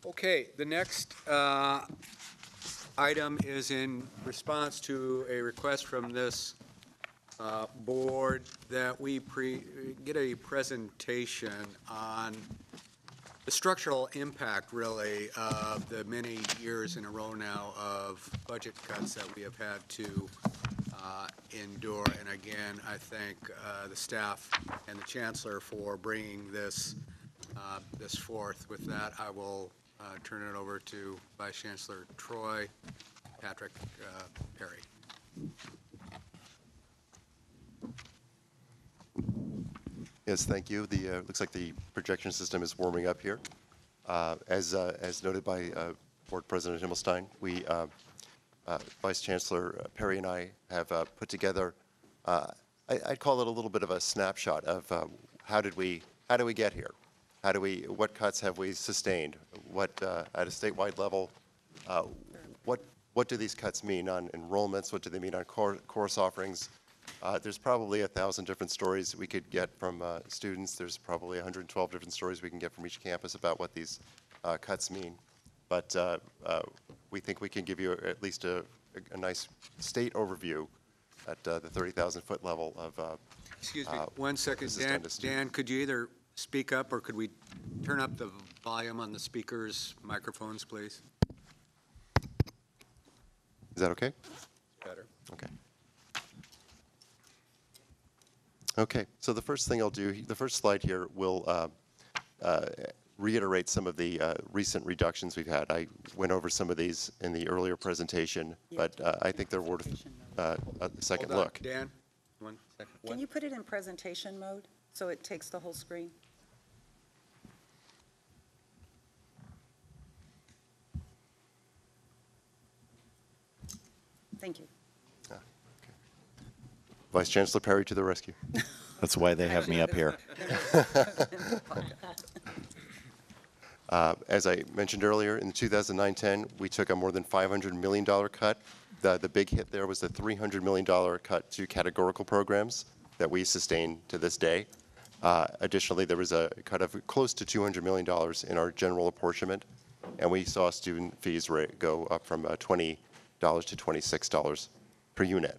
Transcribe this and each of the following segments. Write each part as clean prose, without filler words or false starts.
Okay, the next item is in response to a request from this board that we get a presentation on the structural impact, really, of the many years in a row now of budget cuts that we have had to endure. And again, I thank the staff and the chancellor for bringing this forth. With that, I will turn it over to Vice Chancellor Troy, Patrick Perry. Yes, thank you. The looks like the projection system is warming up here. As noted by Board President Himmelstein, we, Vice Chancellor Perry and I have put together, I'd call it a little bit of a snapshot of how did we get here? What cuts have we sustained? What, at a statewide level, what do these cuts mean on enrollments? What do they mean on course offerings? There's probably 1,000 different stories we could get from students. There's probably 112 different stories we can get from each campus about what these cuts mean. But we think we can give you at least a nice state overview at the 30,000-foot level of. Excuse me, 1 second, Dan, could you either speak up or could we turn up the volume on the speakers' microphones, please? Is that okay? Better. Okay. Okay, so the first thing I'll do, the first slide here will reiterate some of the recent reductions we've had. I went over some of these in the earlier presentation, but I think they're worth a second look. Dan, 1 second. Can you put it in presentation mode so it takes the whole screen? Thank you. Vice Chancellor Perry to the rescue. That's why they have me up here. As I mentioned earlier, in 2009-10, we took a more than $500 million cut. The big hit there was the $300 million cut to categorical programs that we sustain to this day. Additionally, there was a cut of close to $200 million in our general apportionment, and we saw student fees rate go up from $20 to $26 per unit.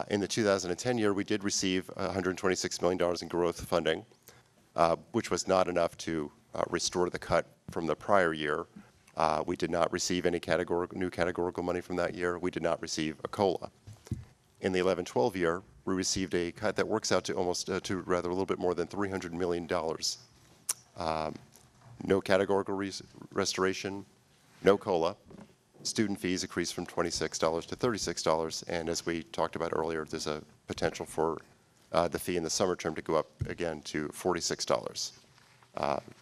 In the 2010 year, we did receive $126 million in growth funding, which was not enough to restore the cut from the prior year. We did not receive any new categorical money from that year. We did not receive a COLA. In the 11-12 year, we received a cut that works out to almost, a little bit more than $300 million. No categorical restoration, no COLA. Student fees increased from $26 to $36, and as we talked about earlier, there's a potential for the fee in the summer term to go up again to $46.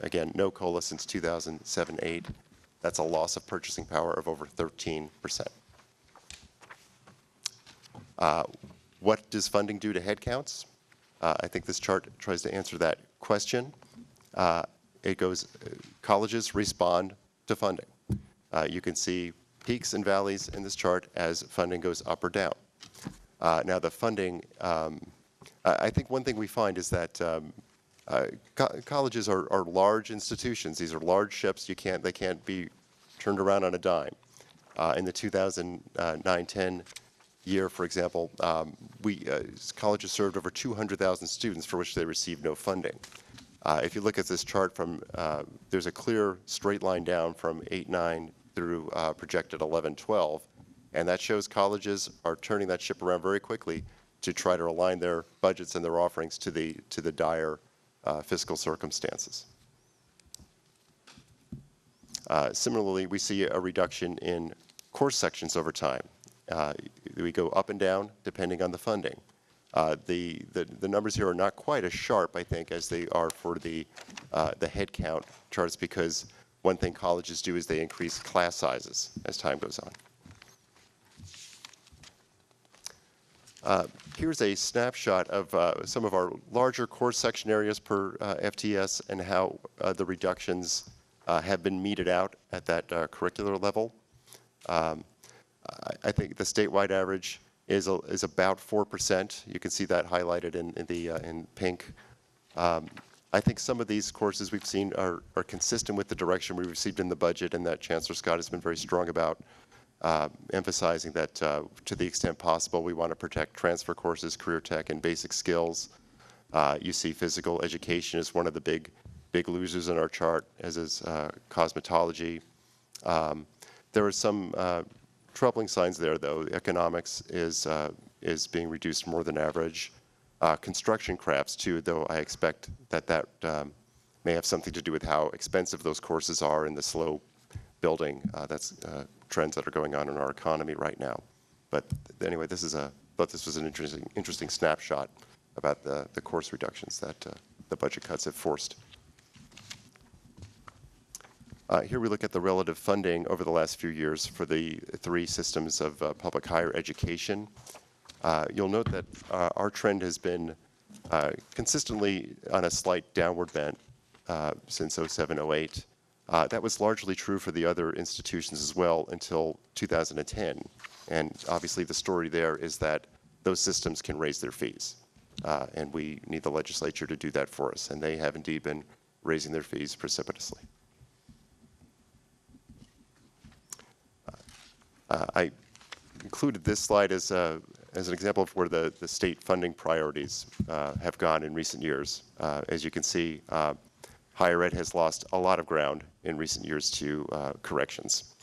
Again, no COLA since 2007-8. That's a loss of purchasing power of over 13%. What does funding do to headcounts? I think this chart tries to answer that question. It goes, colleges respond to funding. You can see peaks and valleys in this chart as funding goes up or down. Now the funding, I think one thing we find is that colleges are large institutions. These are large ships. They can't be turned around on a dime. In the 2009-10 year, for example, colleges served over 200,000 students for which they received no funding. If you look at this chart from, there's a clear straight line down from 8-9 through projected 11-12, and that shows colleges are turning that ship around very quickly to try to align their budgets and their offerings to the dire fiscal circumstances. Similarly, we see a reduction in course sections over time. We go up and down depending on the funding. The numbers here are not quite as sharp, I think, as they are for the head count charts, because one thing colleges do is they increase class sizes as time goes on. Here's a snapshot of some of our larger course section areas per FTS and how the reductions have been meted out at that curricular level. I think the statewide average is about 4%. You can see that highlighted in pink. I think some of these courses we've seen are consistent with the direction we received in the budget, and that Chancellor Scott has been very strong about emphasizing that to the extent possible, we want to protect transfer courses, career tech, and basic skills. You see physical education is one of the big losers in our chart, as is cosmetology. There are some troubling signs there, though. Economics is being reduced more than average. Construction crafts, too, though I expect that may have something to do with how expensive those courses are and the slow building. That's trends that are going on in our economy right now. But anyway, this was an interesting snapshot about the course reductions that the budget cuts have forced. Here we look at the relative funding over the last few years for the three systems of public higher education. You'll note that our trend has been consistently on a slight downward bent since 07-08. That was largely true for the other institutions as well until 2010. And obviously the story there is that those systems can raise their fees. And we need the legislature to do that for us. And they have indeed been raising their fees precipitously. I included this slide as an example of where the state funding priorities have gone in recent years. As you can see, higher ed has lost a lot of ground in recent years to corrections.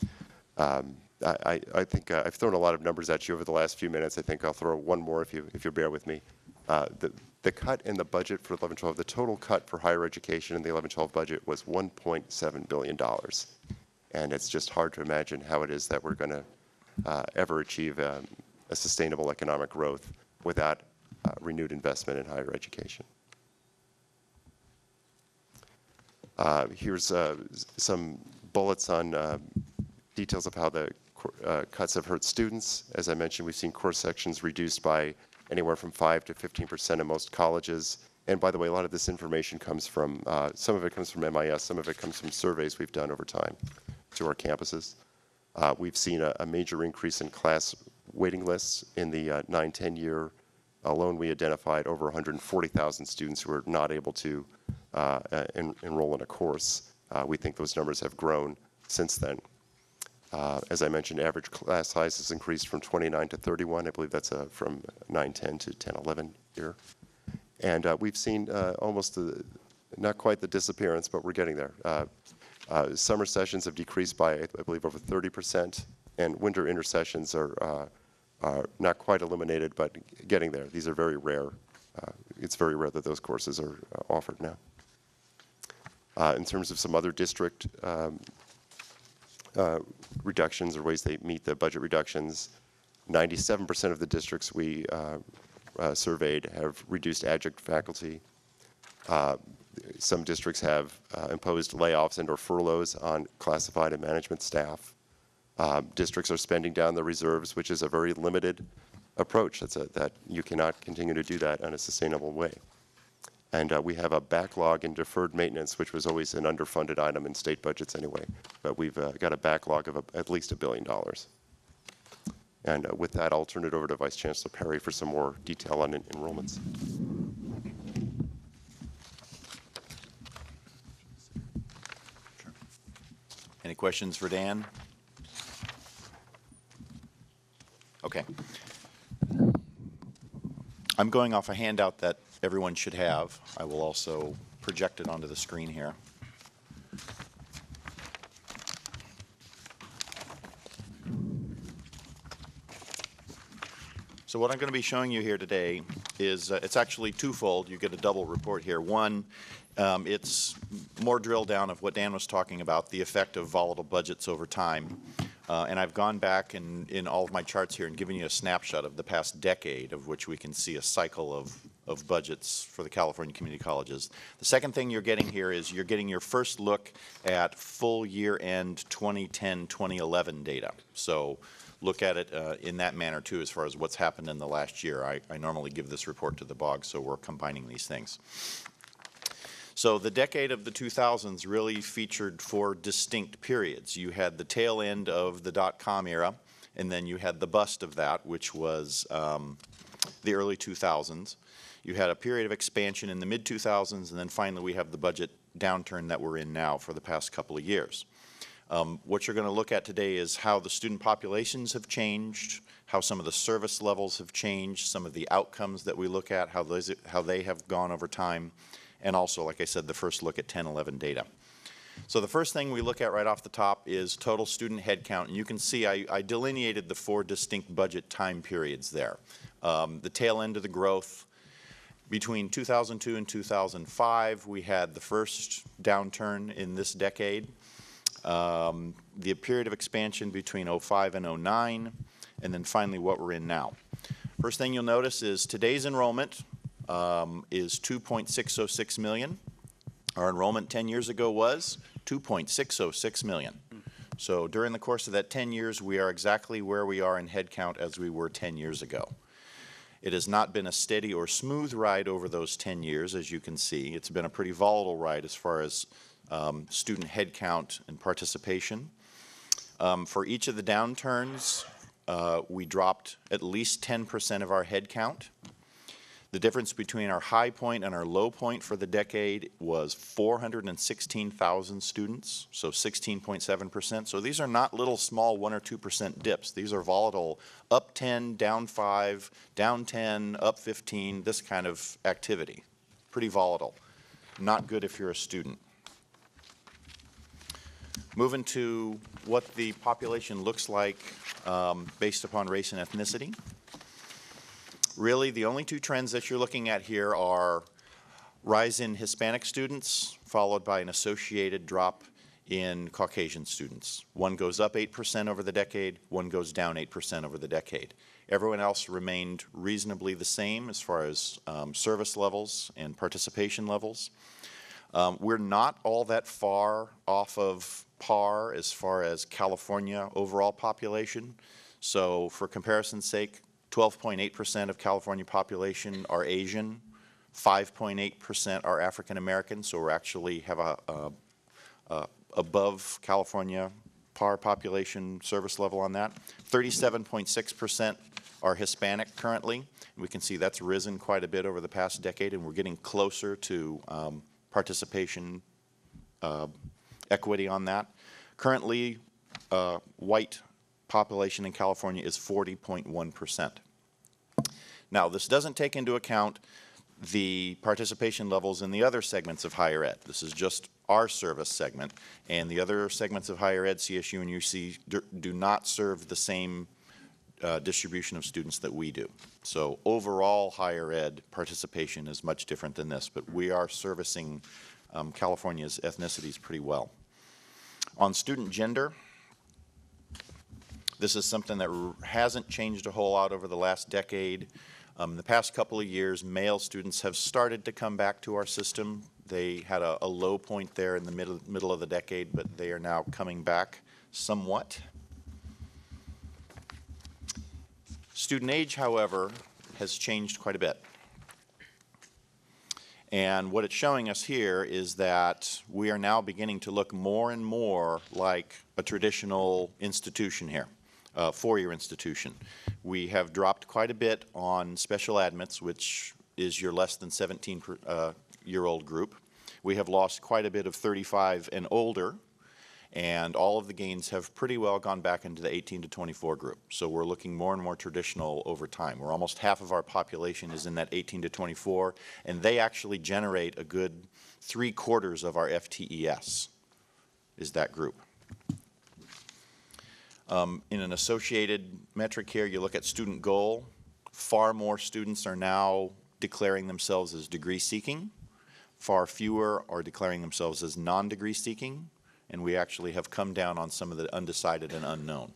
I think I've thrown a lot of numbers at you over the last few minutes. I think I'll throw one more if you bear with me. The cut in the budget for 11-12, the total cut for higher education in the 11-12 budget was $1.7 billion. And it's just hard to imagine how it is that we're going to ever achieve a sustainable economic growth without renewed investment in higher education. Here's some bullets on details of how the cuts have hurt students. As I mentioned, we've seen course sections reduced by anywhere from 5 to 15% in most colleges. And by the way, a lot of this information comes from, some of it comes from MIS, some of it comes from surveys we've done over time to our campuses. We've seen a major increase in class waiting lists. In the 9-10 year alone, we identified over 140,000 students who are not able to enroll in a course. We think those numbers have grown since then. As I mentioned, average class size has increased from 29 to 31. I believe that's from 9-10 to 10-11 year. And we've seen almost not quite the disappearance, but we're getting there. Summer sessions have decreased by, I believe, over 30%, and winter intersessions are not quite eliminated, but getting there. These are very rare. It's very rare that those courses are offered now. In terms of some other district reductions or ways they meet the budget reductions, 97% of the districts we surveyed have reduced adjunct faculty. Some districts have imposed layoffs and or furloughs on classified and management staff. Districts are spending down the reserves, which is a very limited approach. That you cannot continue to do that in a sustainable way. And we have a backlog in deferred maintenance, which was always an underfunded item in state budgets anyway. But we've got a backlog of at least $1 billion. And with that, I'll turn it over to Vice Chancellor Perry for some more detail on enrollments. Any questions for Dan? Okay. I'm going off a handout that everyone should have. I will also project it onto the screen here. So what I'm going to be showing you here today is it's actually twofold. You get a double report here. One, it's more drill down of what Dan was talking about, the effect of volatile budgets over time. And I've gone back in all of my charts here and given you a snapshot of the past decade, of which we can see a cycle of budgets for the California community colleges. The second thing you're getting here is you're getting your first look at full year-end 2010-2011 data. So look at it in that manner too, as far as what's happened in the last year. I normally give this report to the BOG, so we're combining these things. So the decade of the 2000s really featured 4 distinct periods. You had the tail end of the dot-com era, and then you had the bust of that, which was the early 2000s. You had a period of expansion in the mid-2000s, and then finally we have the budget downturn that we're in now for the past couple of years. What you're going to look at today is how the student populations have changed, how some of the service levels have changed, some of the outcomes that we look at, how they have gone over time, and also, like I said, the first look at 10-11 data. So the first thing we look at right off the top is total student headcount, and you can see I delineated the 4 distinct budget time periods there. The tail end of the growth, between 2002 and 2005, we had the first downturn in this decade. The period of expansion between 05 and 09, and then finally what we're in now. First thing you'll notice is today's enrollment is 2.606 million. Our enrollment 10 years ago was 2.606 million. So during the course of that 10 years, we are exactly where we are in headcount as we were 10 years ago. It has not been a steady or smooth ride over those 10 years, as you can see. It's been a pretty volatile ride as far as student headcount and participation. For each of the downturns, we dropped at least 10% of our headcount. The difference between our high point and our low point for the decade was 416,000 students, so 16.7%. So these are not little small 1 or 2% dips. These are volatile, up 10, down 5, down 10, up 15, this kind of activity. Pretty volatile. Not good if you're a student. Moving to what the population looks like based upon race and ethnicity. Really, the only 2 trends that you're looking at here are rise in Hispanic students, followed by an associated drop in Caucasian students. One goes up 8% over the decade, one goes down 8% over the decade. Everyone else remained reasonably the same as far as service levels and participation levels. We're not all that far off of par as far as California overall population. So for comparison's sake, 12.8% of California population are Asian, 5.8% are African American, so we actually have a above California par population service level on that. 37.6% are Hispanic currently, and we can see that's risen quite a bit over the past decade, and we're getting closer to participation equity on that. Currently, white population in California is 40.1%. Now, this doesn't take into account the participation levels in the other segments of higher ed. This is just our service segment, and the other segments of higher ed, CSU and UC, do not serve the same distribution of students that we do. So overall higher ed participation is much different than this, but we are servicing California's ethnicities pretty well. On student gender, this is something that hasn't changed a whole lot over the last decade. In the past couple of years, male students have started to come back to our system. They had a low point there in the middle of the decade, but they are now coming back somewhat. Student age, however, has changed quite a bit. And what it's showing us here is that we are now beginning to look more and more like a traditional institution here. Four-year institution. We have dropped quite a bit on special admits, which is your less than 17-year-old group. We have lost quite a bit of 35 and older, and all of the gains have pretty well gone back into the 18 to 24 group. So we're looking more and more traditional over time. We're almost half of our population is in that 18 to 24, and they actually generate a good 3/4 of our FTES, is that group. In an associated metric here, you look at student goal. Far more students are now declaring themselves as degree seeking. Far fewer are declaring themselves as non-degree seeking, and we actually have come down on some of the undecided and unknown.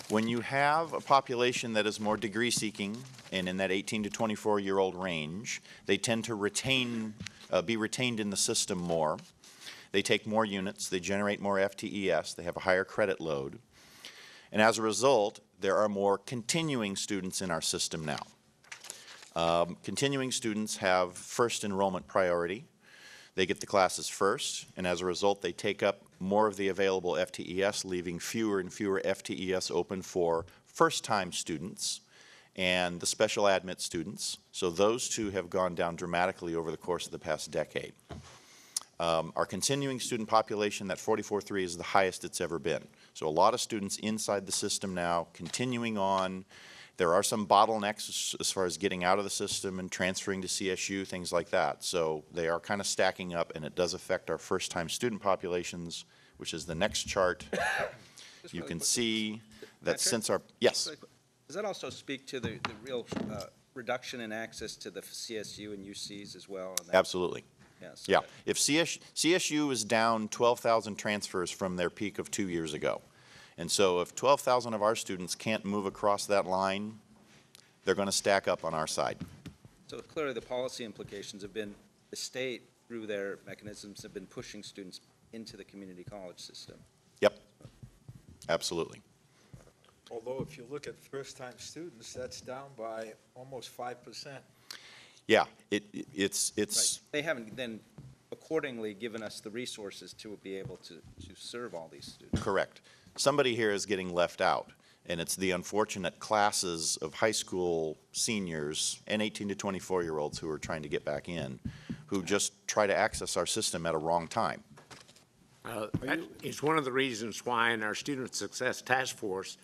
When you have a population that is more degree seeking and in that 18 to 24-year-old range, they tend to be retained in the system more. They take more units, they generate more FTES, they have a higher credit load. And as a result, there are more continuing students in our system now. Continuing students have first enrollment priority. they get the classes first, and as a result, they take up more of the available FTES, leaving fewer and fewer FTES open for first-time students and the special admit students. So those two have gone down dramatically over the course of the past decade. Our continuing student population, that 44.3, is the highest it's ever been. So a lot of students inside the system now, continuing on. There are some bottlenecks as far as getting out of the system and transferring to CSU, things like that. So they are kind of stacking up, and it does affect our first-time student populations, which is the next chart. You can see that Patrick? since our, yes. Does that also speak to the real reduction in access to the CSU and UCs as well? And that- Absolutely. Yes. Yeah. If CSU is down 12,000 transfers from their peak of 2 years ago. And so if 12,000 of our students can't move across that line, they're going to stack up on our side. So clearly, the policy implications have been, the state, through their mechanisms, have been pushing students into the community college system. Yep. Absolutely. Although if you look at first-time students, that's down by almost 5%. Yeah. It's They haven't then accordingly given us the resources to be able to serve all these students. correct. Somebody here is getting left out, and it's the unfortunate classes of high school seniors and 18 to 24-year-olds who are trying to get back in, who just try to access our system at a wrong time. That is one of the reasons why in our Student Success Task Force,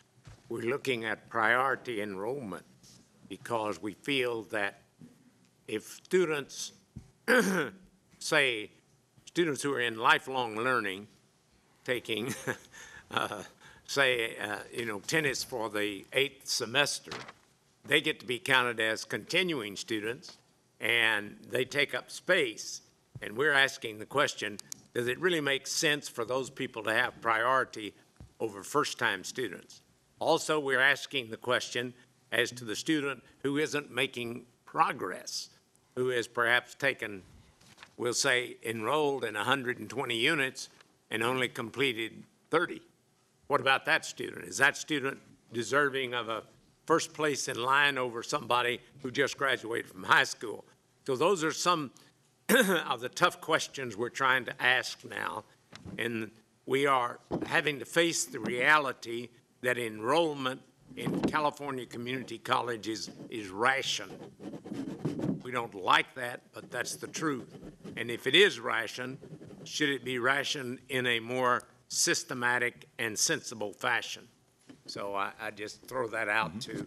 we're looking at priority enrollment, because we feel that if students, say, students who are in lifelong learning, taking, tennis for the 8th semester, they get to be counted as continuing students, and they take up space. And we're asking the question, does it really make sense for those people to have priority over first-time students? Also, we're asking the question as to the student who isn't making progress, who has perhaps taken, we'll say, enrolled in 120 units and only completed 30. What about that student? Is that student deserving of a first place in line over somebody who just graduated from high school? So those are some of the tough questions we're trying to ask now. And we are having to face the reality that enrollment in California community colleges is rationed. We don't like that, but that's the truth. And if it is rationed, should it be rationed in a more systematic and sensible fashion? So I just throw that out too.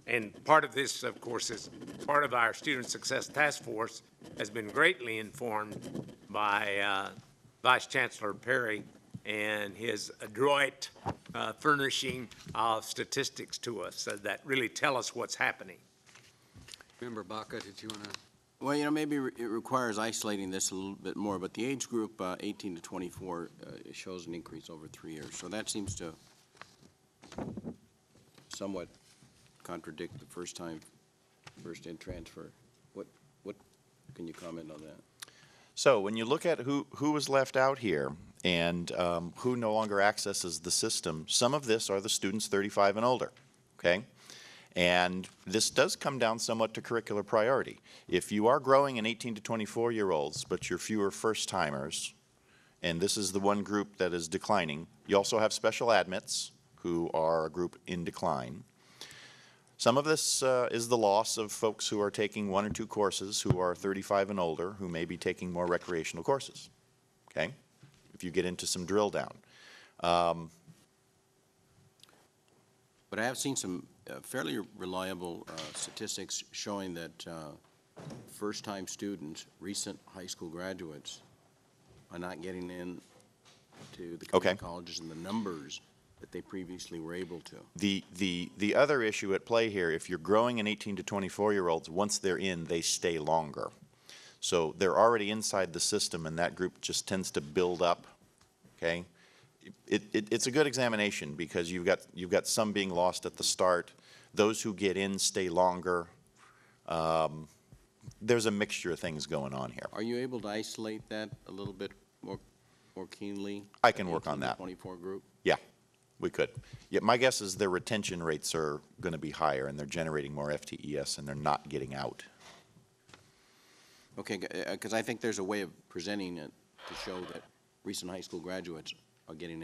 And part of this, of course, is part of our Student Success Task Force has been greatly informed by Vice Chancellor Perry and his adroit furnishing of statistics to us that really tell us what's happening. Member Baca, did you want to? Well, maybe it requires isolating this a little bit more, but the age group 18 to 24 shows an increase over 3 years. So that seems to somewhat contradict the first-in transfer. What can you comment on that? So when you look at who was left out here and who no longer accesses the system, some of this are the students 35 and older, okay? And this does come down somewhat to curricular priority. If you are growing in 18 to 24-year-olds, but you're fewer first-timers, and this is the one group that is declining, you also have special admits who are a group in decline. Some of this is the loss of folks who are taking 1 or 2 courses who are 35 and older, who may be taking more recreational courses, okay? If you get into some drill down. But I have seen some fairly reliable statistics showing that first-time students, recent high school graduates, are not getting in to the community colleges in the numbers that they previously were able to. The other issue at play here, if you're growing in 18 to 24-year-olds, once they're in, they stay longer. So they're already inside the system, and that group just tends to build up, okay? It's a good examination because you've got some being lost at the start. Those who get in stay longer. There's a mixture of things going on here. Are you able to isolate that a little bit more keenly? I can work on that. 24 group? Yeah, we could. Yeah, my guess is their retention rates are going to be higher, and they're generating more FTES, and they're not getting out. Okay, because I think there's a way of presenting it to show that recent high school graduates are getting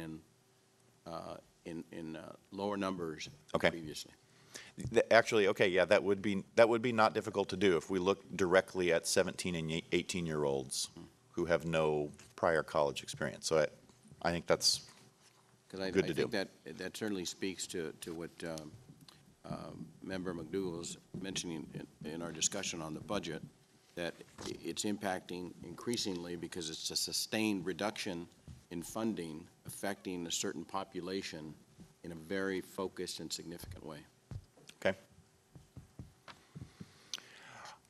in lower numbers Okay. previously. Actually, okay, yeah, that would be not difficult to do if we look directly at 17 and 18-year-olds who have no prior college experience. So I think that's Because I Good to do. think that certainly speaks to what Member McDougall was mentioning in our discussion on the budget, that it's impacting increasingly because it's a sustained reduction in funding affecting a certain population in a very focused and significant way. okay.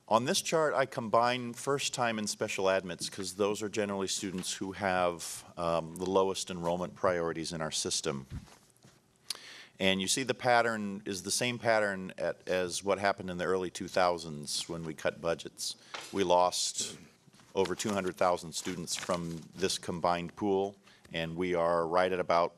On this chart, I combine first-time and special admits because those are generally students who have the lowest enrollment priorities in our system. And you see the pattern is the same pattern as what happened in the early 2000s when we cut budgets. We lost over 200,000 students from this combined pool, and we are right at about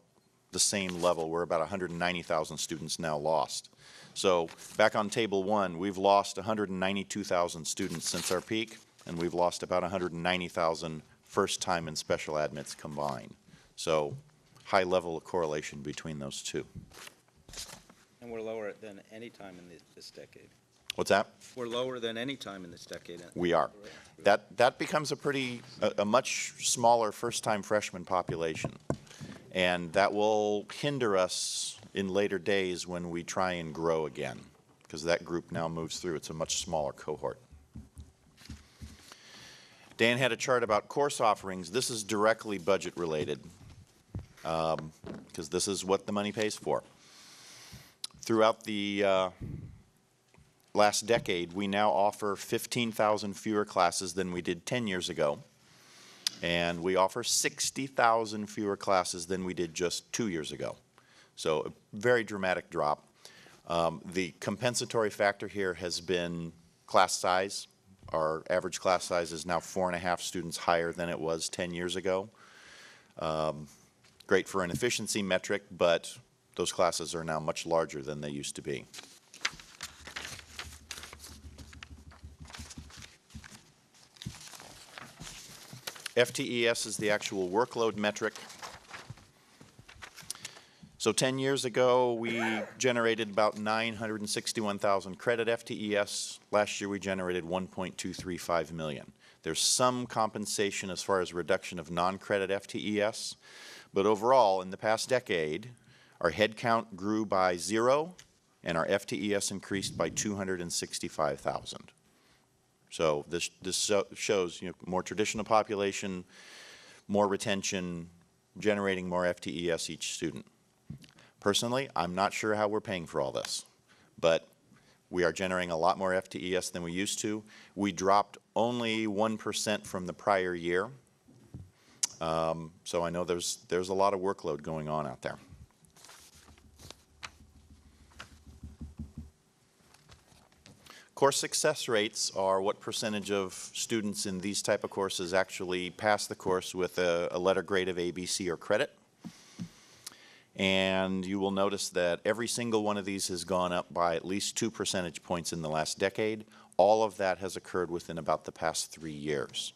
the same level. We're about 190,000 students now lost. So back on table 1, we've lost 192,000 students since our peak, and we've lost about 190,000 first-time and special admits combined. So high level of correlation between those two. And we're lower than any time in this decade. What's that? We're lower than any time in this decade. We are. That becomes a much smaller first-time freshman population. And that will hinder us in later days when we try and grow again, because that group now moves through. It's a much smaller cohort. Dan had a chart about course offerings. This is directly budget related, because this is what the money pays for. Throughout the last decade, we now offer 15,000 fewer classes than we did 10 years ago. And we offer 60,000 fewer classes than we did just 2 years ago. So a very dramatic drop. The compensatory factor here has been class size. Our average class size is now 4.5 students higher than it was 10 years ago. Great for an efficiency metric, but those classes are now much larger than they used to be. FTES is the actual workload metric. So 10 years ago, we generated about 961,000 credit FTES. Last year, we generated 1.235 million. There's some compensation as far as reduction of non-credit FTES, but overall, in the past decade, our head count grew by 0, and our FTES increased by 265,000. So this shows, you know, more traditional population, more retention, generating more FTES each student. Personally, I'm not sure how we're paying for all this, but we are generating a lot more FTES than we used to. We dropped only 1% from the prior year, so I know there's a lot of workload going on out there. Course success rates are what percentage of students in these type of courses actually pass the course with a letter grade of A, B, C, or credit. And you will notice that every single one of these has gone up by at least 2 percentage points in the last decade. All of that has occurred within about the past 3 years.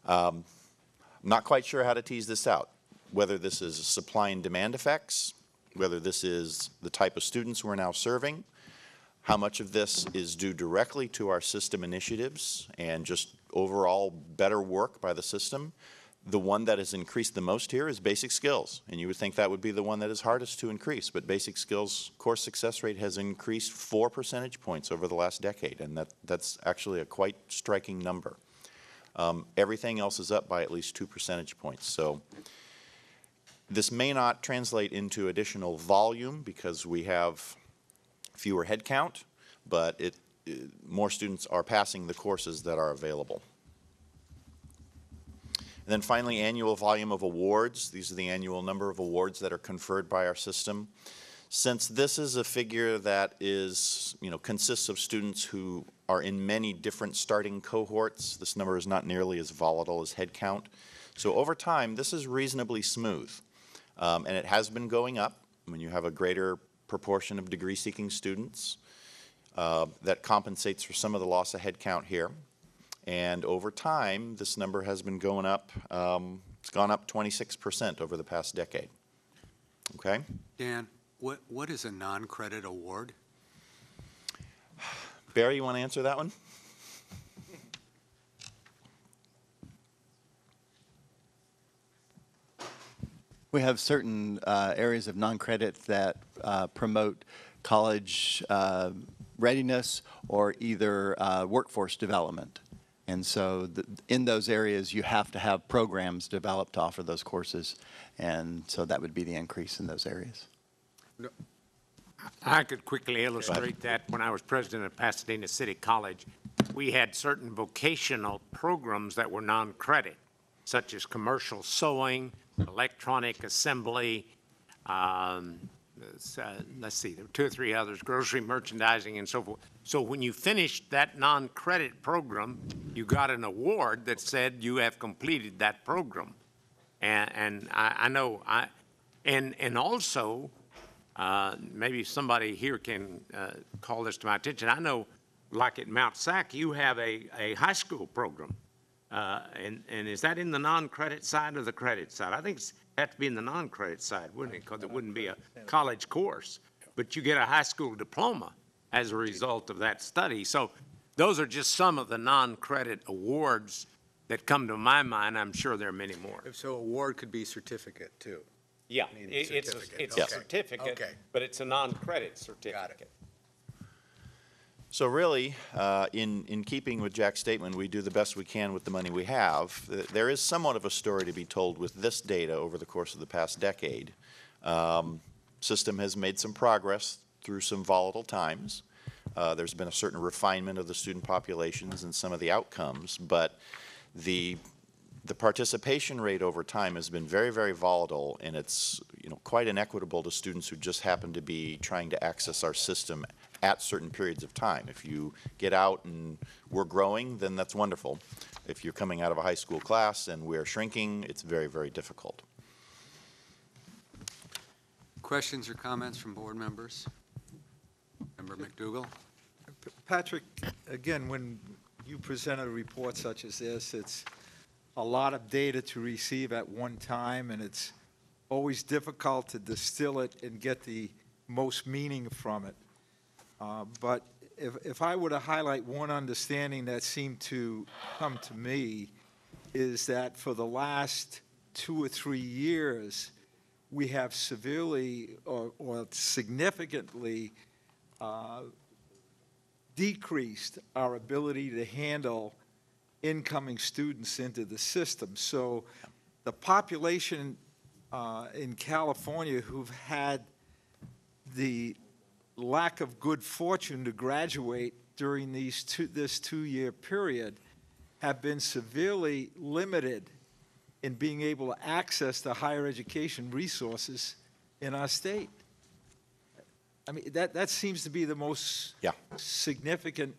I'm not quite sure how to tease this out, whether this is supply and demand effects, whether this is the type of students we're now serving. How much of this is due directly to our system initiatives and just overall better work by the system? The one that has increased the most here is basic skills, and you would think that would be the one that is hardest to increase, but basic skills course success rate has increased 4 percentage points over the last decade, and that's actually a quite striking number. Everything else is up by at least 2 percentage points. So this may not translate into additional volume because we have fewer head count, but more students are passing the courses that are available. And then finally, annual volume of awards. These are the annual number of awards that are conferred by our system. Since this is a figure that is, consists of students who are in many different starting cohorts, this number is not nearly as volatile as head count. So over time, this is reasonably smooth. And it has been going up when you have a greater proportion of degree-seeking students. That compensates for some of the loss of head count here. And over time, this number has been going up. It's gone up 26% over the past decade. Okay? Dan, what is a non-credit award? Barry, you want to answer that one? We have certain areas of non-credit that promote college readiness or either workforce development. And so in those areas, you have to have programs developed to offer those courses. And so that would be the increase in those areas. I could quickly illustrate that. When I was president of Pasadena City College, we had certain vocational programs that were non-credit, such as commercial sewing, electronic assembly, let's see, there were 2 or 3 others, grocery merchandising and so forth. So when you finished that non-credit program, you got an award that said you have completed that program. And I know, and also, maybe somebody here can call this to my attention. I know, like at Mount SAC, you have a high school program. And is that in the non-credit side or the credit side? I think it had to be in the non-credit side, wouldn't it? Because it wouldn't be a college course. But you get a high school diploma as a result of that study. So those are just some of the non-credit awards that come to my mind. I'm sure there are many more. So award could be certificate, too. Yeah, I mean, it's certificate. a Okay. certificate, Okay. but it's a non-credit certificate. So really, in keeping with Jack's statement, we do the best we can with the money we have. There is somewhat of a story to be told with this data over the course of the past decade. System has made some progress through some volatile times. There's been a certain refinement of the student populations and some of the outcomes, but the participation rate over time has been very, very volatile, and it's quite inequitable to students who just happen to be trying to access our system at certain periods of time. If you get out and we're growing, then that's wonderful. If you're coming out of a high school class and we're shrinking, it's very, very difficult. Questions or comments from board members? Member McDougall? Patrick, again, when you present a report such as this, it's a lot of data to receive at one time, and it's always difficult to distill it and get the most meaning from it. But if I were to highlight one understanding that seemed to come to me, is that for the last 2 or 3 years, we have severely or significantly decreased our ability to handle incoming students into the system. So the population in California who've had the lack of good fortune to graduate during this 2-year period have been severely limited in being able to access the higher education resources in our state. I mean, that seems to be the most significant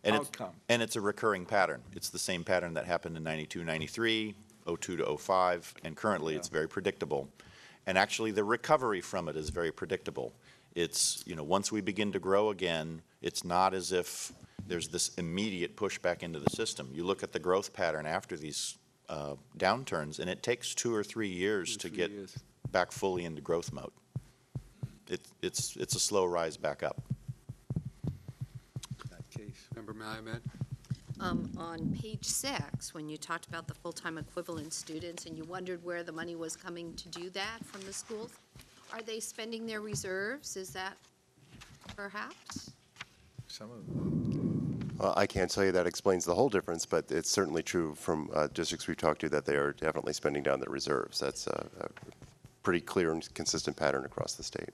outcome. And it's a recurring pattern. It's the same pattern that happened in 92, 93, 02 to 05, and currently it's very predictable. And actually the recovery from it is very predictable. It's, once we begin to grow again, it's not as if there's this immediate push back into the system. You look at the growth pattern after these downturns, and it takes 2 or 3 years to get back fully into growth mode. It's a slow rise back up. Member Mahomet? On page 6, when you talked about the full-time equivalent students and you wondered where the money was coming to do that from the schools, are they spending their reserves? Is that perhaps? Some of them. Well, I can't tell you that explains the whole difference, but it's certainly true from districts we've talked to that they are definitely spending down their reserves. That's a pretty clear and consistent pattern across the state.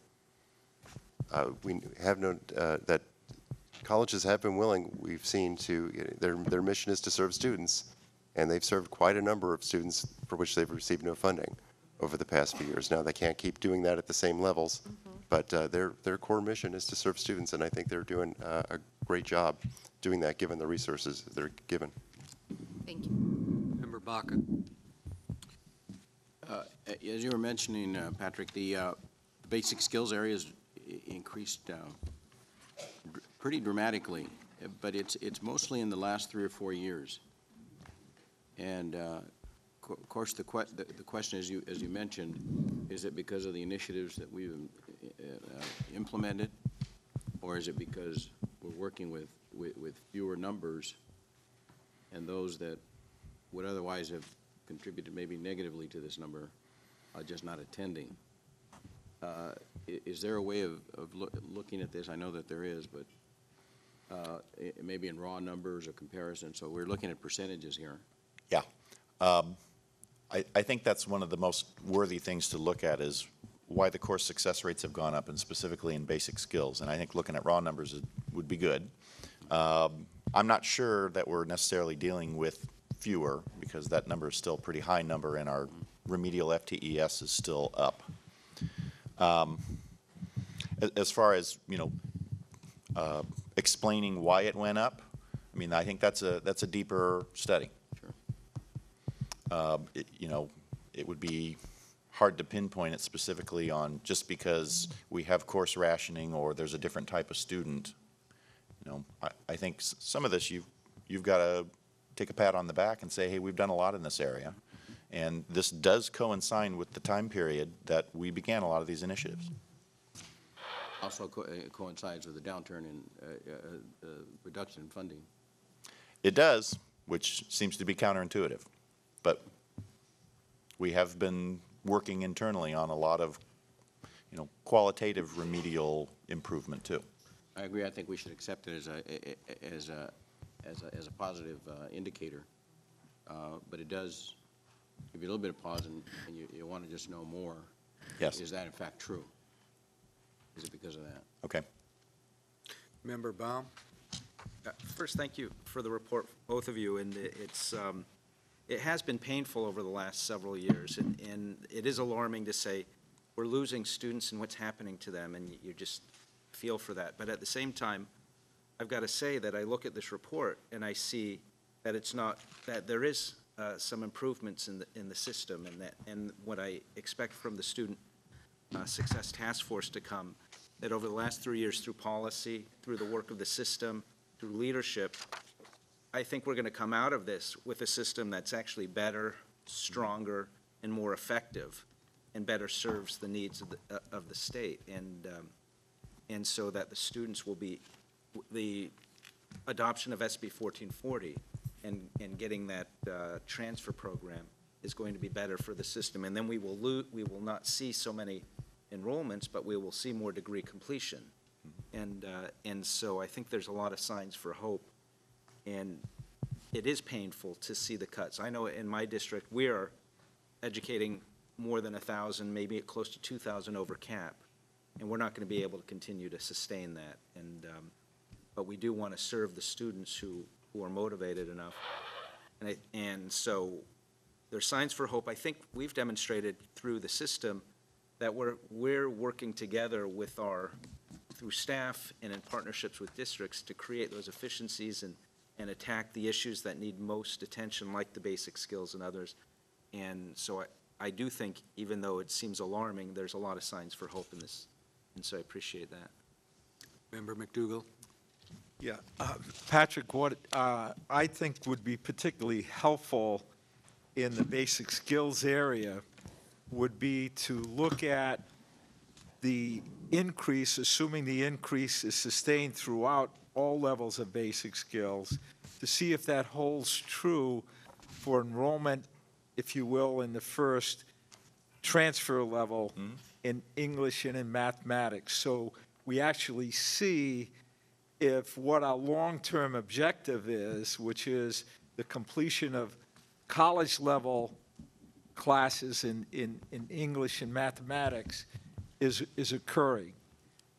We have known that colleges have been willing, we've seen, their mission is to serve students, and they've served quite a number of students for which they've received no funding over the past few years. Now, they can't keep doing that at the same levels, but their core mission is to serve students, and I think they're doing a great job doing that given the resources they're given. Thank you. Member Baca? As you were mentioning, Patrick, the basic skills areas increased pretty dramatically but it's mostly in the last 3 or 4 years. And of course, the question, as you mentioned, is it because of the initiatives that we've implemented, or is it because we're working with fewer numbers, and those that would otherwise have contributed maybe negatively to this number are just not attending? Is there a way of looking at this? I know that there is, but maybe in raw numbers or comparison. So we're looking at percentages here. Yeah. I think that's one of the most worthy things to look at is why the course success rates have gone up, and specifically in basic skills. And I think looking at raw numbers would be good. I'm not sure that we're necessarily dealing with fewer, because that number is still a pretty high number, and our remedial FTES is still up. As far as, explaining why it went up, I mean, I think that's a deeper study. Sure. It would be hard to pinpoint it specifically on just because we have course rationing or there's a different type of student. I think some of this you've got to take a pat on the back and say, hey, we've done a lot in this area. And this does coincide with the time period that we began a lot of these initiatives. Also coincides with the downturn in reduction in funding. It does, which seems to be counterintuitive. But we have been working internally on a lot of, qualitative remedial improvement too. I agree. I think we should accept it as a positive indicator. But it does give you a little bit of pause, and you want to just know more. Yes. Is that in fact true? Is it because of that? Okay. Member Baum? First, thank you for the report, both of you, and it has been painful over the last several years, and it is alarming to say we're losing students and what's happening to them, and you just feel for that. But at the same time, I've got to say that I look at this report and I see that it's not, that there is some improvements in the system, and what I expect from the Student Success Task Force to come, that over the last 3 years through policy, through the work of the system, through leadership, I think we're going to come out of this with a system that's actually better, stronger, and more effective, and better serves the needs of the state, and so that the students will be, the adoption of SB 1440 and getting that transfer program is going to be better for the system, and then we will not see so many enrollments, but we will see more degree completion, and so I think there's a lot of signs for hope. And it is painful to see the cuts. I know in my district, we are educating more than 1,000, maybe close to 2,000 over cap, and we're not going to be able to continue to sustain that. But we do want to serve the students who are motivated enough. And so there's signs for hope. I think we've demonstrated through the system that we're working together with through staff and in partnerships with districts to create those efficiencies and attack the issues that need most attention, like the basic skills and others. And so I do think, even though it seems alarming, there's a lot of signs for hope in this, and so I appreciate that. Member McDougall? Yeah, Patrick, what I think would be particularly helpful in the basic skills area would be to look at the increase, assuming the increase is sustained throughout all levels of basic skills, to see if that holds true for enrollment, if you will, in the first transfer level in English and in mathematics. So we actually see if what our long-term objective is, which is the completion of college-level classes in English and mathematics, is occurring.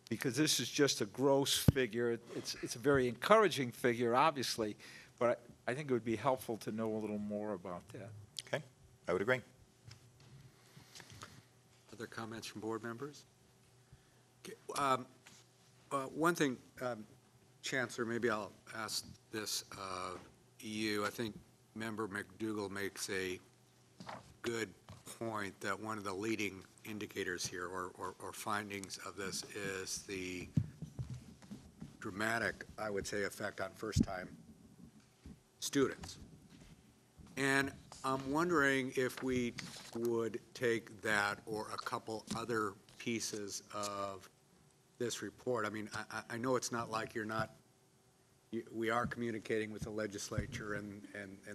Because this is just a gross figure. It's a very encouraging figure, obviously, but I think it would be helpful to know a little more about that. Okay, I would agree. Other comments from board members? Okay, one thing, Chancellor, maybe I'll ask this of you. I think Member McDougall makes a good point that one of the leading indicators here or findings of this is the dramatic dramatic, I would say, effect on first-time students. And I'm wondering if we would take that or a couple other pieces of this report. I mean, I know it's not like we are communicating with the legislature and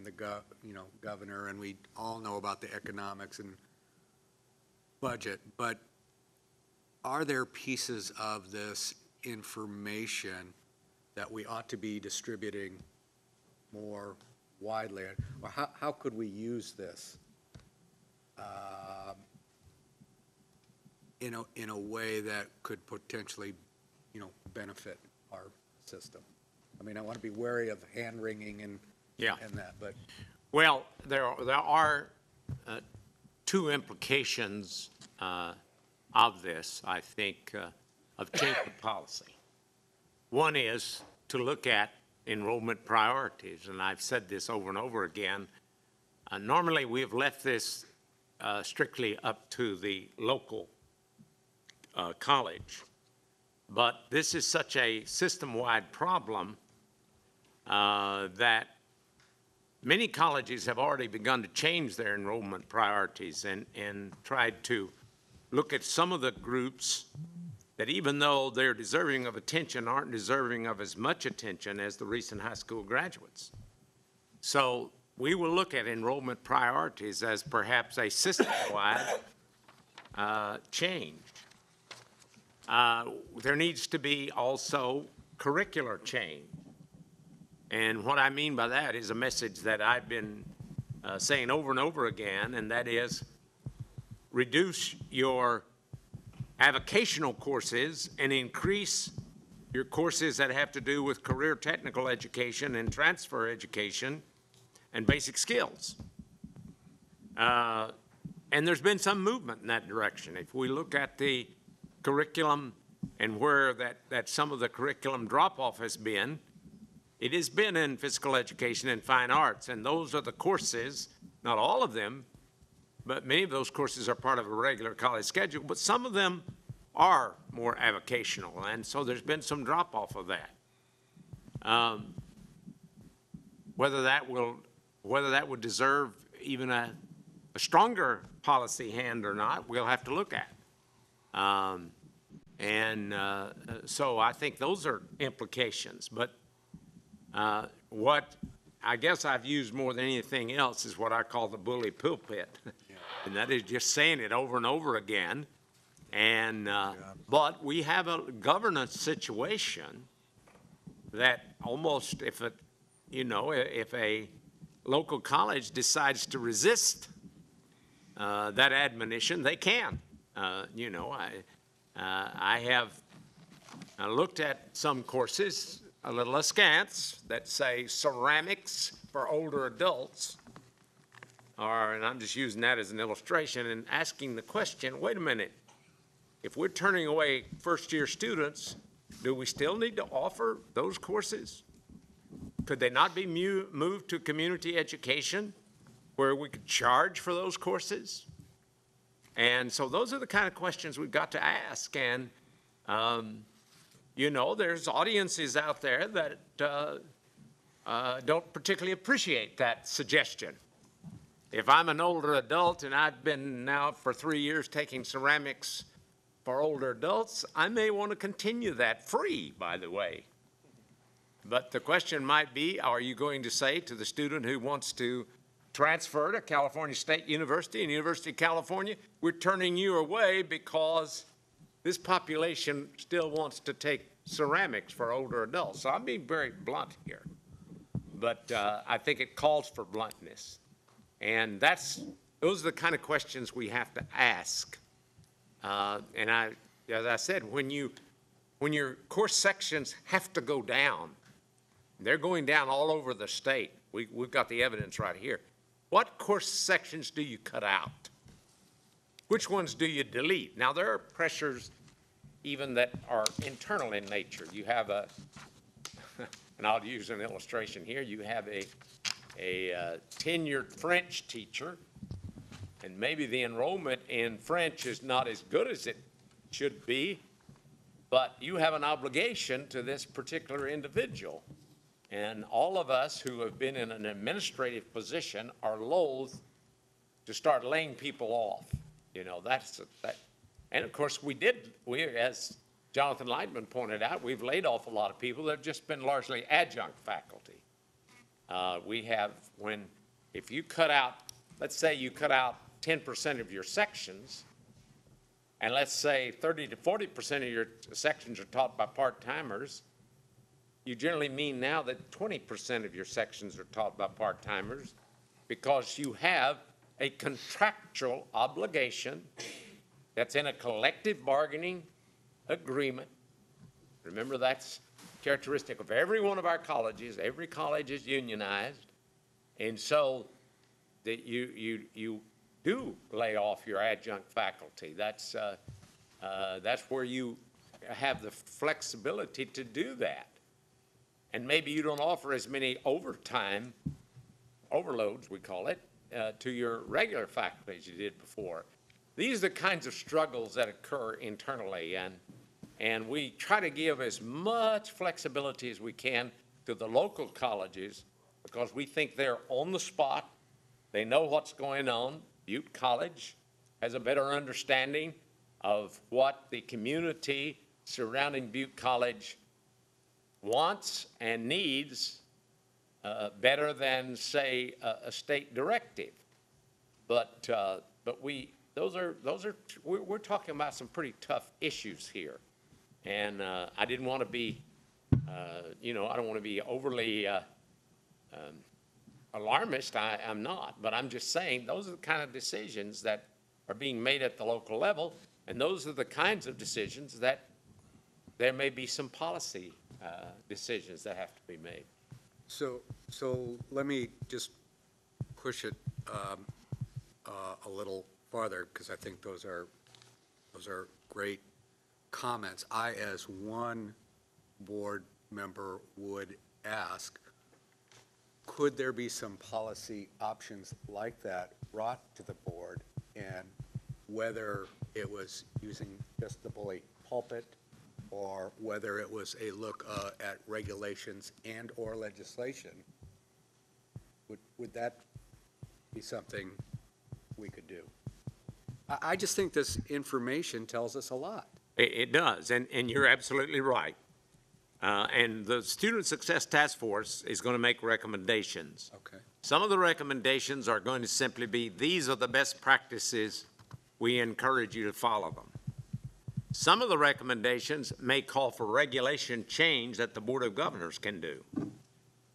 the governor, and we all know about the economics and budget, but are there pieces of this information that we ought to be distributing more widely? Or how could we use this in a way that could potentially, benefit our system? I mean, I want to be wary of hand-wringing and that, but. Well, there are two implications of this, I think, of change of policy. One is to look at enrollment priorities, and I've said this over and over again. Normally, we've left this strictly up to the local college, but this is such a system-wide problem that many colleges have already begun to change their enrollment priorities and tried to look at some of the groups that, even though they're deserving of attention, aren't deserving of as much attention as the recent high school graduates. So we will look at enrollment priorities as perhaps a system-wide change. There needs to be also curricular change. And what I mean by that is a message that I've been saying over and over again, and that is reduce your avocational courses and increase your courses that have to do with career technical education and transfer education and basic skills. And there's been some movement in that direction. If we look at the curriculum and where that some of the curriculum drop-off has been, it has been in physical education and fine arts, and those are the courses, not all of them, but many of those courses are part of a regular college schedule, but some of them are more avocational, and so there's been some drop-off of that. Whether that would deserve even a stronger policy hand or not, we'll have to look at. So I think those are implications, but what I guess I've used more than anything else is what I call the bully pulpit. And that is just saying it over and over again. And, but we have a governance situation that almost if a local college decides to resist that admonition, they can. I have looked at some courses a little askance that say ceramics for older adults, and I'm just using that as an illustration and asking the question, wait a minute, if we're turning away first-year students, do we still need to offer those courses? Could they not be moved to community education where we could charge for those courses? And so those are the kind of questions we've got to ask. And there's audiences out there that don't particularly appreciate that suggestion. If I'm an older adult and I've been now for 3 years taking ceramics for older adults, I may want to continue that free, by the way. But the question might be, are you going to say to the student who wants to transfer to California State University and University of California, we're turning you away because this population still wants to take ceramics for older adults? So I'm being very blunt here, but I think it calls for bluntness. And those are the kind of questions we have to ask. And as I said, when your course sections have to go down, they're going down all over the state. We've got the evidence right here. What course sections do you cut out? Which ones do you delete? Now, there are pressures even that are internal in nature. You have and I'll use an illustration here, you have a tenured French teacher, and maybe the enrollment in French is not as good as it should be, but you have an obligation to this particular individual. And all of us who have been in an administrative position are loath to start laying people off. You know, that. And of course, as Jonathan Lightman pointed out, we've laid off a lot of people that have just been largely adjunct faculty. If you cut out, let's say you cut out 10% of your sections, and let's say 30 to 40% of your sections are taught by part-timers, you generally mean now that 20% of your sections are taught by part-timers because you have a contractual obligation that's in a collective bargaining agreement. Remember, that's characteristic of every one of our colleges. Every college is unionized. And so that you do lay off your adjunct faculty. That's where you have the flexibility to do that. And maybe you don't offer as many overtime, overloads we call it, to your regular faculty as you did before. These are the kinds of struggles that occur internally, and we try to give as much flexibility as we can to the local colleges because we think they're on the spot. They know what's going on. Butte College has a better understanding of what the community surrounding Butte College wants and needs better than, say, a state directive. But we're talking about some pretty tough issues here. And I didn't want to be, I don't want to be overly alarmist. I'm not, but I'm just saying those are the kind of decisions that are being made at the local level, and those are the kinds of decisions that there may be some policy decisions that have to be made. So let me just push it a little farther, because I think those are great comments. I, as one board member, would ask, could there be some policy options like that brought to the board, and whether it was using just the bully pulpit or whether it was a look at regulations and or legislation, would that be something we could do? I just think this information tells us a lot. It does, and you're absolutely right. And the Student Success Task Force is going to make recommendations. Okay. Some of the recommendations are going to simply be, these are the best practices. We encourage you to follow them. Some of the recommendations may call for regulation change that the Board of Governors can do.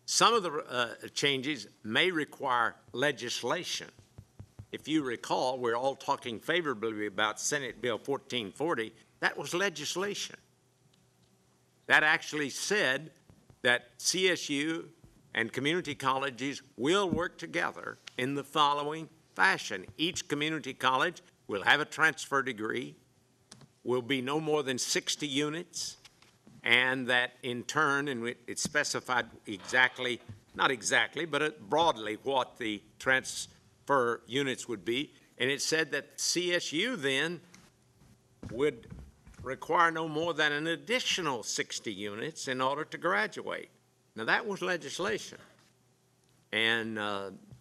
Some of the changes may require legislation. If you recall, we're all talking favorably about Senate Bill 1440. That was legislation. That actually said that CSU and community colleges will work together in the following fashion. Each community college will have a transfer degree, will be no more than 60 units, and that in turn, and it specified exactly, not exactly, but broadly what the transfer units would be. And it said that CSU then would require no more than an additional 60 units in order to graduate. Now, that was legislation. And,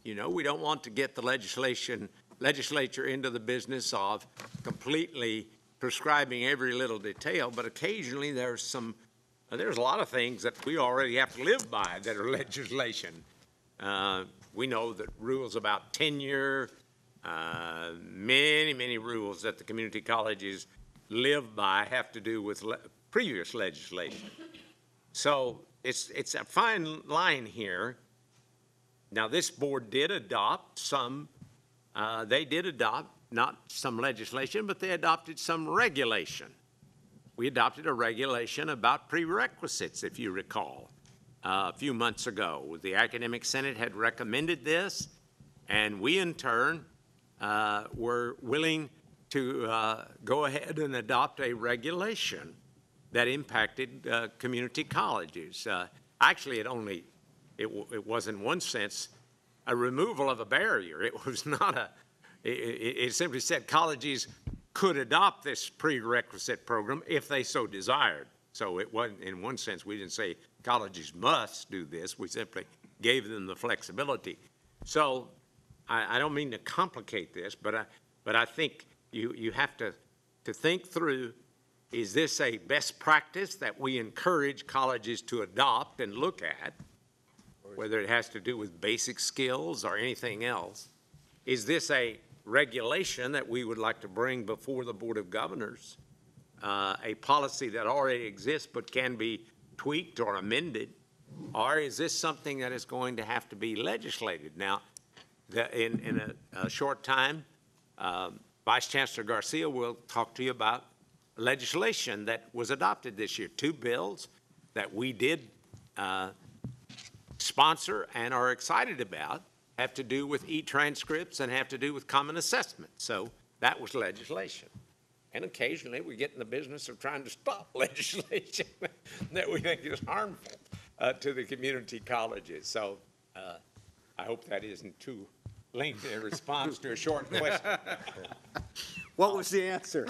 we don't want to get the legislature into the business of completely prescribing every little detail, but occasionally there's a lot of things that we already have to live by that are legislation. We know that rules about tenure, many rules that the community colleges live by have to do with previous legislation. So it's a fine line here. Now, this board did adopt not some legislation, but they adopted some regulation. We adopted a regulation about prerequisites, if you recall, a few months ago. The Academic Senate had recommended this, and we in turn were willing to go ahead and adopt a regulation that impacted community colleges. Actually, it was in one sense a removal of a barrier. It was not it simply said colleges could adopt this prerequisite program if they so desired. So it wasn't, in one sense, we didn't say colleges must do this. We simply gave them the flexibility. So I don't mean to complicate this, but I think you have to think through, is this a best practice that we encourage colleges to adopt and look at, whether it has to do with basic skills or anything else? Is this a regulation that we would like to bring before the Board of Governors, a policy that already exists but can be tweaked or amended? Or is this something that is going to have to be legislated? Now, in a short time, Vice Chancellor Garcia will talk to you about legislation that was adopted this year. 2 bills that we did sponsor and are excited about have to do with e-transcripts and have to do with common assessment. So that was legislation. And occasionally we get in the business of trying to stop legislation that we think is harmful to the community colleges. So I hope that isn't too lengthy a response to a short question. What was the answer?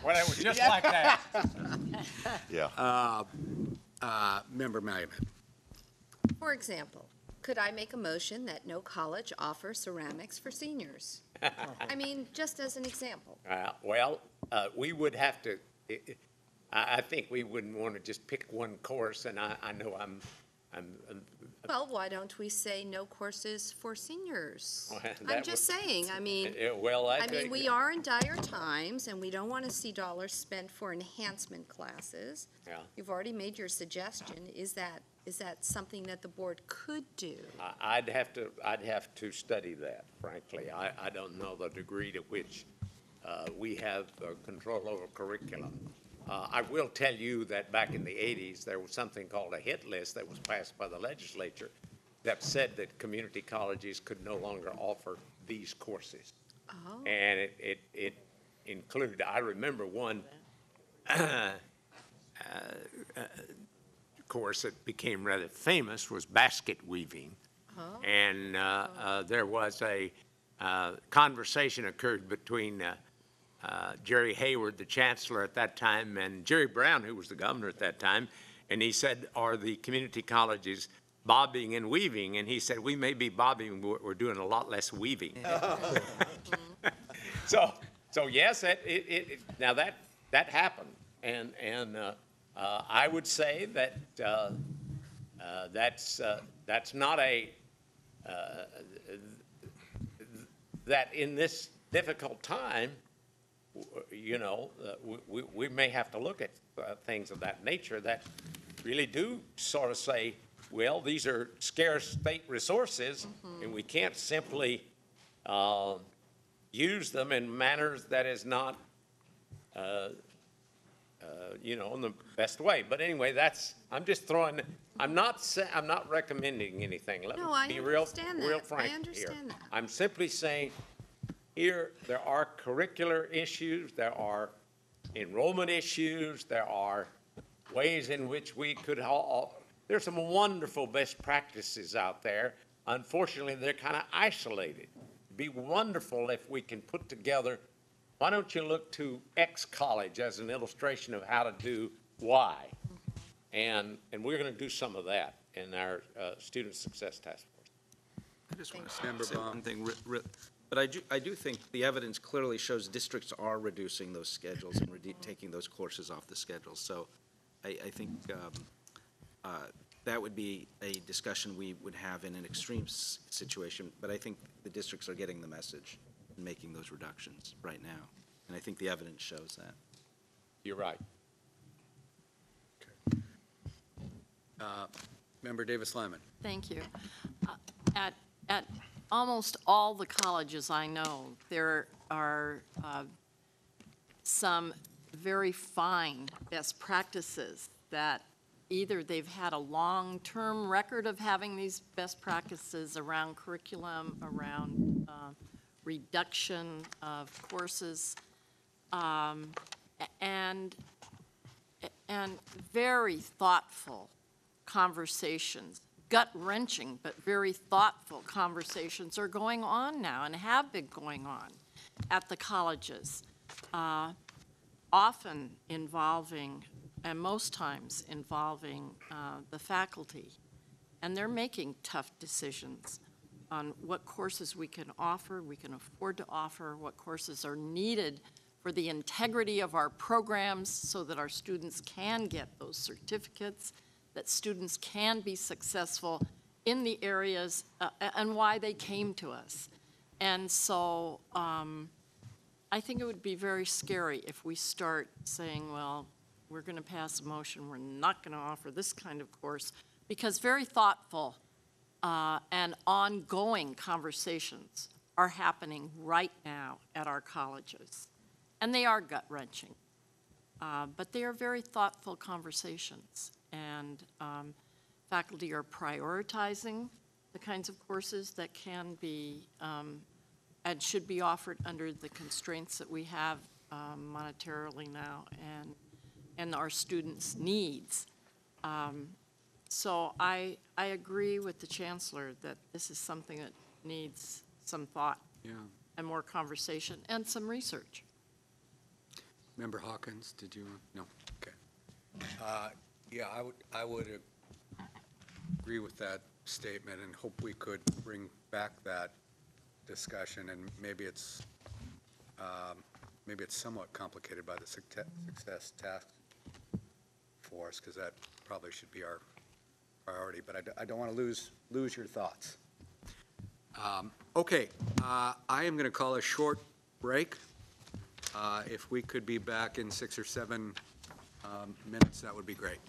Well, it was just like that. Yeah. Member Maggman. For example, could I make a motion that no college offers ceramics for seniors? I mean, just as an example. We would have to, I think we wouldn't want to just pick one course, and I know I'm Well, why don't we say no courses for seniors? Well, I'm that just saying, I mean, we are in dire times, and we don't want to see dollars spent for enhancement classes. Yeah. You've already made your suggestion. Is that something that the board could do? I'd have to study that, frankly. I don't know the degree to which we have control over curriculum. I will tell you that back in the 80s, there was something called a hit list that was passed by the legislature that said that community colleges could no longer offer these courses. Oh. And it included, I remember one course that became rather famous was basket weaving. Oh. And there was a conversation occurred between Jerry Hayward, the chancellor at that time, and Jerry Brown, who was the governor at that time. And he said, are the community colleges bobbing and weaving? And he said, we may be bobbing, but we're doing a lot less weaving. So yes, now that happened. And I would say that that's not that in this difficult time, you know, we may have to look at things of that nature that really do sort of say, well, these are scarce state resources, and we can't simply use them in manners that is not, you know, in the best way. But anyway, I'm just throwing. I'm not recommending anything. Let me be real frank here. I'm simply saying, here, there are curricular issues, there are enrollment issues, there are ways in which we could there's some wonderful best practices out there. Unfortunately, they're kind of isolated. It'd be wonderful if we can put together, why don't you look to X college as an illustration of how to do Y? And we're going to do some of that in our Student Success Task Force. I just want to say one thing, but I do think the evidence clearly shows districts are reducing those schedules and taking those courses off the schedule. So I think that would be a discussion we would have in an extreme situation, but I think the districts are getting the message and making those reductions right now. And I think the evidence shows that. You're right. Member Davis-Lyman. Thank you. At almost all the colleges I know, there are some very fine best practices that either they've had a long-term record of having these best practices around curriculum, around reduction of courses, and very thoughtful conversations, gut-wrenching but very thoughtful conversations are going on now and have been going on. at the colleges, often involving, and most times involving, the faculty. And they're making tough decisions on what courses we can offer, we can afford to offer, what courses are needed for the integrity of our programs so that our students can get those certificates, that students can be successful in the areas and why they came to us. And so I think it would be very scary if we start saying, well, we're going to pass a motion, we're not going to offer this kind of course, because very thoughtful and ongoing conversations are happening right now at our colleges. And they are gut-wrenching, but they are very thoughtful conversations. And faculty are prioritizing the kinds of courses that can be and should be offered under the constraints that we have monetarily now and our students' needs. So I agree with the Chancellor that this is something that needs some thought and more conversation and some research. Member Hawkins, did you? No, okay. Yeah, I would agree with that statement and hope we could bring back that discussion, and maybe it's somewhat complicated by the Success Task Force, because that probably should be our priority, but I don't want to lose your thoughts. Okay, I am going to call a short break. If we could be back in 6 or 7 minutes, that would be great.